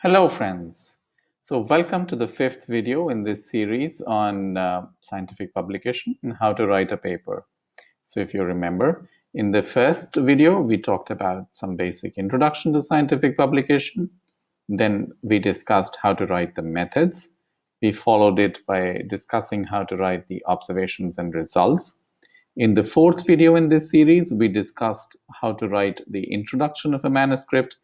Hello friends. So welcome to the fifth video in this series on scientific publication and how to write a paper. So if you remember, in the first video we talked about some basic introduction to scientific publication. Then we discussed how to write the methods. We followed it by discussing how to write the observations and results. In the fourth video in this series, we discussed how to write the introduction of a manuscript.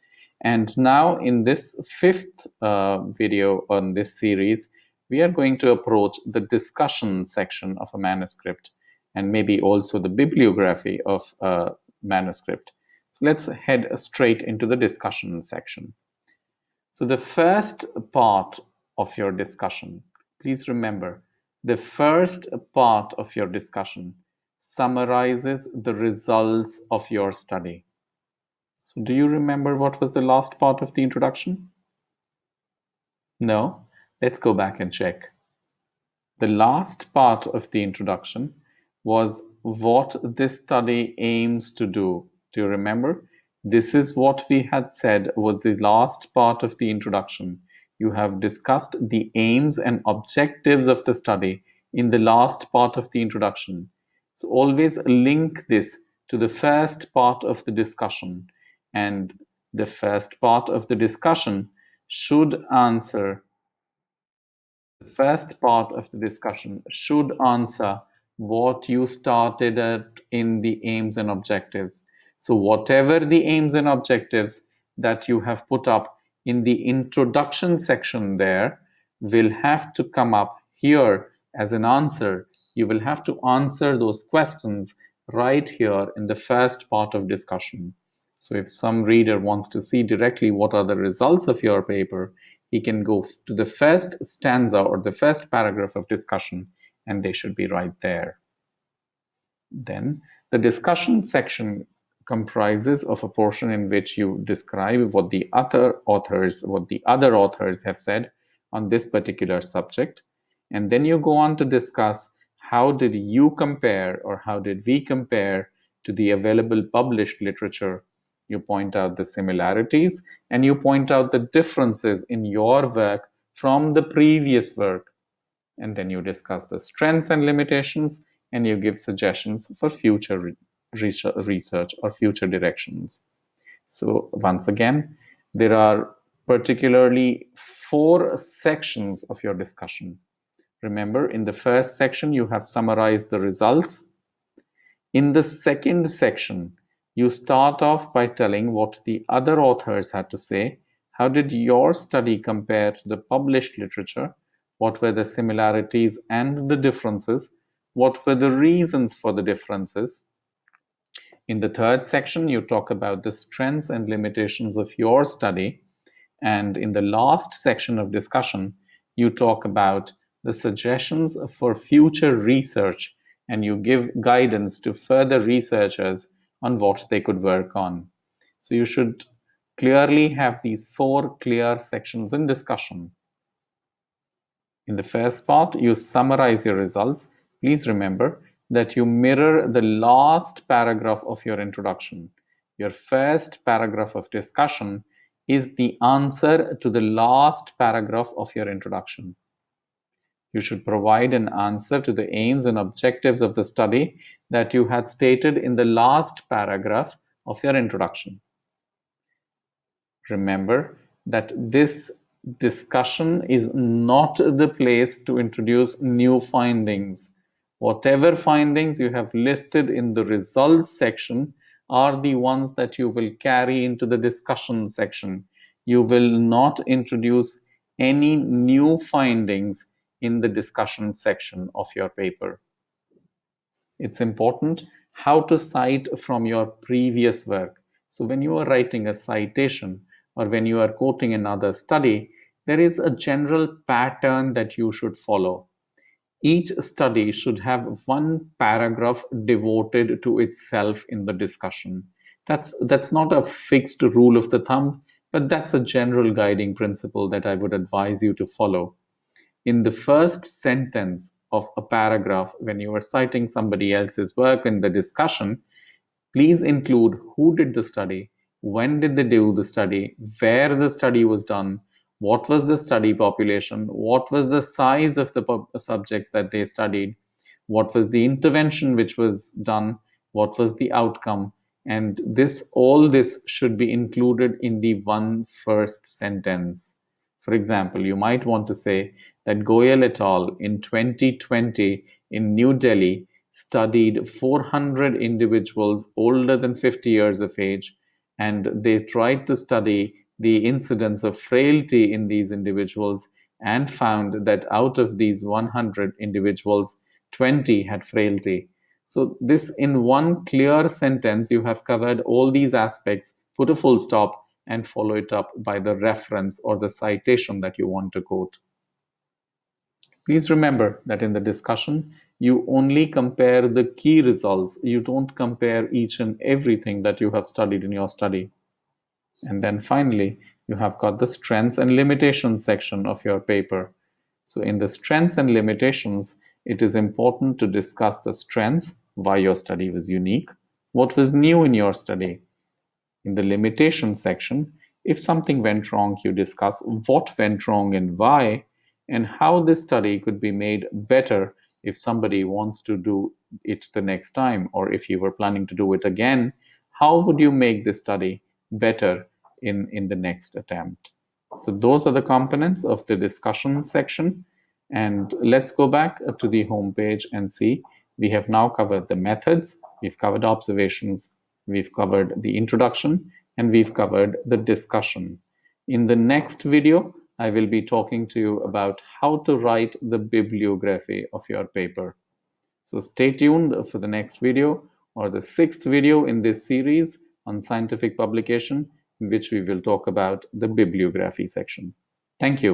And now in this fifth video on this series, we are going to approach the discussion section of a manuscript and maybe also the bibliography of a manuscript. So let's head straight into the discussion section. So the first part of your discussion, please remember, the first part of your discussion summarizes the results of your study. So do you remember what was the last part of the introduction? No? Let's go back and check. The last part of the introduction was what this study aims to do. Do you remember? This is what we had said was the last part of the introduction. You have discussed the aims and objectives of the study in the last part of the introduction. So always link this to the first part of the discussion. And the first part of the discussion should answer the first part of the discussion should answer what you started at in the aims and objectives. So whatever the aims and objectives that you have put up in the introduction section there will have to come up here as an answer. You will have to answer those questions right here in the first part of discussion. So if some reader wants to see directly what are the results of your paper, he can go to the first stanza or the first paragraph of discussion, and they should be right there. Then the discussion section comprises of a portion in which you describe what the other authors have said on this particular subject. And then you go on to discuss how did you compare or how did we compare to the available published literature. You point out the similarities and you point out the differences in your work from the previous work. And then you discuss the strengths and limitations and you give suggestions for future research or future directions. So once again, there are particularly 4 sections of your discussion. Remember, in the first section, you have summarized the results. In the second section, you start off by telling what the other authors had to say. How did your study compare to the published literature? What were the similarities and the differences? What were the reasons for the differences? In the third section, you talk about the strengths and limitations of your study. And in the last section of discussion, you talk about the suggestions for future research and you give guidance to further researchers on what they could work on. So you should clearly have these 4 clear sections in discussion. In the first part, you summarize your results. Please remember that you mirror the last paragraph of your introduction. Your first paragraph of discussion is the answer to the last paragraph of your introduction. You should provide an answer to the aims and objectives of the study that you had stated in the last paragraph of your introduction. Remember that this discussion is not the place to introduce new findings. Whatever findings you have listed in the results section are the ones that you will carry into the discussion section. You will not introduce any new findings in the discussion section of your paper. It's important how to cite from your previous work. So when you are writing a citation or when you are quoting another study, there is a general pattern that you should follow. Each study should have one paragraph devoted to itself in the discussion. That's not a fixed rule of the thumb, but that's a general guiding principle that I would advise you to follow. In the first sentence of a paragraph, when you are citing somebody else's work in the discussion, please include who did the study, when did they do the study, where the study was done, What was the study population? What was the size of the subjects that they studied? What was the intervention which was done? What was the outcome? And all this should be included in the one first sentence. For example, you might want to say that Goyal et al. In 2020 in New Delhi studied 400 individuals older than 50 years of age, and they tried to study the incidence of frailty in these individuals and found that out of these 100 individuals, 20 had frailty. So, this in one clear sentence, you have covered all these aspects, put a full stop, and follow it up by the reference or the citation that you want to quote. Please remember that in the discussion, you only compare the key results. You don't compare each and everything that you have studied in your study. And then finally, you have got the strengths and limitations section of your paper. So in the strengths and limitations, it is important to discuss the strengths, why your study was unique, what was new in your study. In the limitations section, if something went wrong, you discuss what went wrong and why, and how this study could be made better if somebody wants to do it the next time, or if you were planning to do it again, how would you make this study better in the next attempt? So those are the components of the discussion section. And let's go back to the home page and see. We have now covered the methods, we've covered observations, we've covered the introduction, and we've covered the discussion. In the next video, I will be talking to you about how to write the bibliography of your paper. So stay tuned for the next video, or the sixth video in this series on scientific publication, in which we will talk about the bibliography section. Thank you.